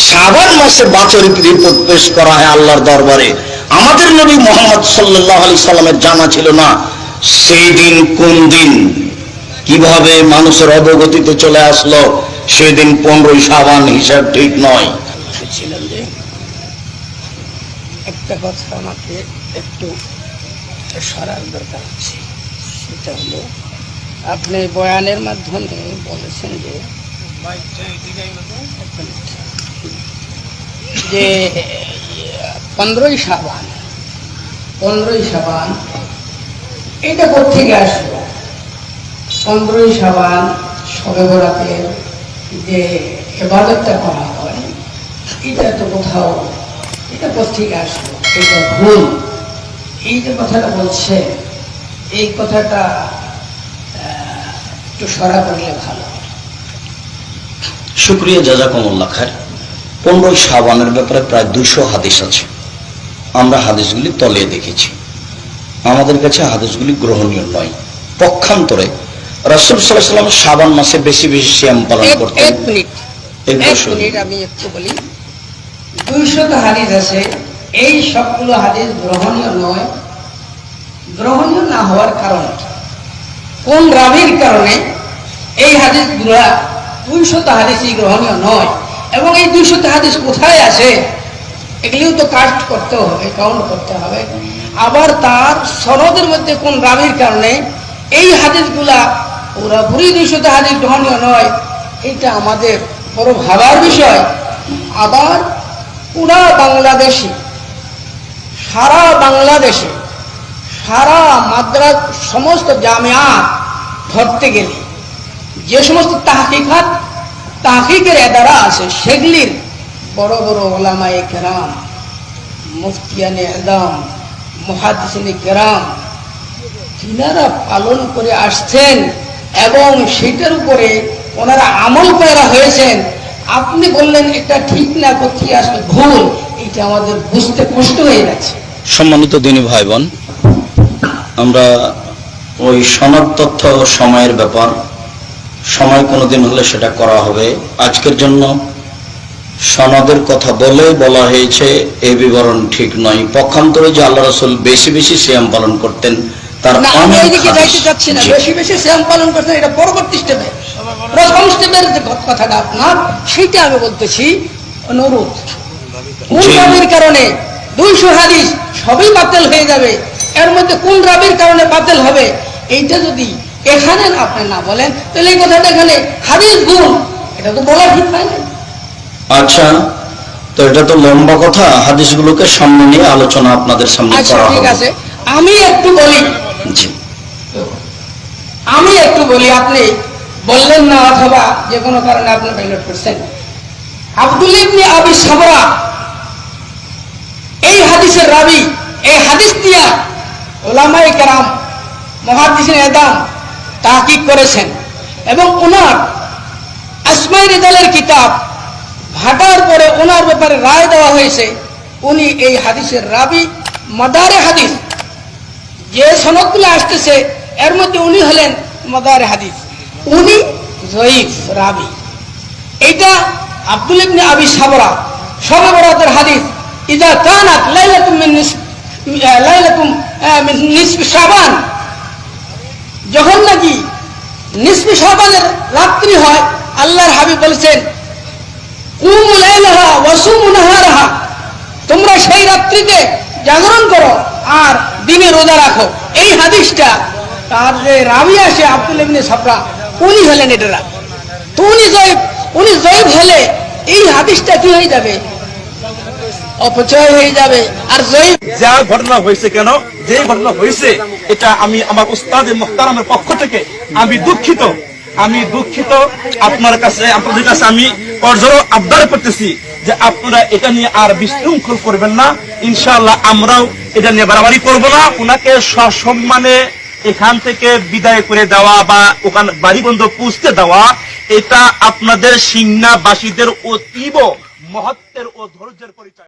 শাবান মাসে বাৎসরিক রিপোর্ট পেশ করা হয় আল্লাহর দরবারে। আমাদের নবী মুহাম্মদ সাল্লাল্লাহু আলাইহি সাল্লামের জানা ছিল না সেই দিন কোন দিন, কিভাবে মানুষের অবগতিতে চলে আসলো সেদিন 15ই শাবান, হিসাব ঠিক নয়। ছিলেন যে একটা কথা আমাকে একটু সরার দরকার আছে, সেটা হলো আপনি বয়ানের মাধ্যমে বলেছেন যে 15ই শাবান এটা কোথেকে আসলো? 15ই শাবান শবে বরাতের যে ইবাদতটা করা হয় এটা তো কোথাও, এটা কোথেকে আসলো? এটা ভুল। এই যে কথাটা বলছে, এই কথাটা একটু সরা করলে ভালো। শুকরিয়া, জাযাকুমুল্লাহ খায়র। 15ই শাবানের ব্যাপারে প্রায় 200 হাদিস আছে। আমরা হাদিসগুলি তলিয়ে দেখেছি, আমাদের কাছে হাদিসগুলি গ্রহণীয় নয়। পক্ষান্তরে রাসূল সাল্লাল্লাহু আলাইহি ওয়াসাল্লাম শাবান মাসে বেশি বেশি সিয়াম পালন করতেন। এক মিনিট আমি একটু বলি। 200 হাদিস আছে, এই সবগুলো হাদিস গ্রহণীয় নয়। গ্রহণীয় না হওয়ার কারণ কোন রাবির কারণে এই হাদিসগুলো 200 হাদিসই গ্রহণীয় নয়? এবং এই 200 হাদিস কোথায় আছে এগুলিও তো কাস্ট করতে হবে, কাউন্ট করতে হবে। আবার তার সনদের মধ্যে কোন রাবির কারণে এই হাদিসগুলা পুরোপুরি 200 হাদিস গ্রহণীয় নয়, এটা আমাদের বড় ভাবার বিষয়। আবার পুরা বাংলাদেশে, সারা বাংলাদেশে, সারা মাদ্রাস, সমস্ত জামিয়াত ধরতে গেলে যে সমস্ত তাহকিকের এদারা আছে সেগুলির বড় বড় ওলামায়ে কেরাম, মুফতিয়ানে আযম, মুহাদ্দিসিনে কেরাম, তিনারা পালন করে আসছেন এবং সেটার উপরে ওনারা আমল করা হয়েছেন। আপনি বললেন এটা ঠিক না, কোথায় আসলে ভুল, এটা আমাদের বুঝতে কষ্ট হয়ে যাচ্ছে। সম্মানিত দিনী ভাই বোন, আমরা ওই সনদ তথ্য সময়ের ব্যাপার, সময় কোনোদিন হলে সেটা করা হবে। আজকের জন্য সনদের কথা বলা হয়েছে এই বিবরণ ঠিক নয়। পক্ষান্তরে যে আল্লাহ রাসূল বেশি বেশি সিয়াম পালন করতেন তার বেশি বেশি সিয়াম পালন করতেন, এটা পরবর্তী স্টেপে। প্রথম স্টেপের যে কথাটা আপনার, সেইটা আমি বলতেছি। অনুরোধ, কোন রাবির কারণে 200 হাদিস সবই বাতিল হয়ে যাবে, এর মধ্যে কোন রাবির কারণে বাতিল হবে, এইটা যদি এখানে আপনি না বলেন তাহলে এই কথাটা এখানে হাদিস ভুল, এটা তো বলা ঠিক হয় না। আচ্ছা, তো এটা তো লম্বা কথা, হাদিসগুলোকে সামনে নিয়ে আলোচনা আপনাদের সামনে করা হবে। ঠিক আছে, আমি একটু বলি, আপনি বললেন না, অথবা যে কোনো কারণে আপনি ব্যালট করছেন। আব্দুল্লাহ ইবনে আবি সাবরা এই হাদিসের রাবি, এই হাদিস দিয়া উলামায়ে কেরাম, মুহাদ্দিসিনে আযম তাহকিক করেছেন এবং ওনার আসমাই রিজালের কিতাব ভাটার পরে ওনার ব্যাপারে রায় দেওয়া হয়েছে। উনি এই হাদিসের রাবি, মাদারে হাদিস, যে সনদগুলো আসতেছে এর মধ্যে উনি হলেন মাদারে হাদিস, উনি যঈফ রাবি। এইটা আব্দুল্লাহ ইবনে আবি সাবরা, শবে বরাতের হাদিস, ইযা কানাত লাইলাতুম মিন নিসফি শাবান, যখন নাকি নিসফি শাবানের রাত্রি হয়, আল্লাহর হাবিব বলেছেন কুমু লাইলাহা ওয়া সুমু নাহারাহা, তোমরা সেই রাত্রিতে জাগরণ করো আর দিনে রোজা রাখো। এই হাদিসটা তার যে রাবি আসে আব্দুল্লাহ ইবনে সাবরা, উনি হলেন এটা রাবি। তো উনি জয়ীফ হলে এই হাদিসটা কি হয়ে যাবে? অপচয় হয়ে যাবে। আর জয়ীফ যা ঘটনা হয়েছে, কেন যে ঘটনা হয়েছে, এটা আমি আমার উস্তাদে মুহতারামের পক্ষ থেকে আমি দুঃখিত। আপনাদের কাছে আমি করজোড়ে আবদার করতেছি যে আপনারা এটা নিয়ে আর বিশৃঙ্খল করবেন না। ইনশাআল্লাহ আমরাও এটা নিয়ে বাড়াবাড়ি করব না। ওনাকে সসম্মানে এখান থেকে বিদায় করে দেওয়া বা ওখানে বাড়ি বন্ধ পৌঁছতে দেওয়া, এটা আপনাদের সিংনাবাসীদের অতীব মহত্বের ও ধৈর্যের পরিচয়।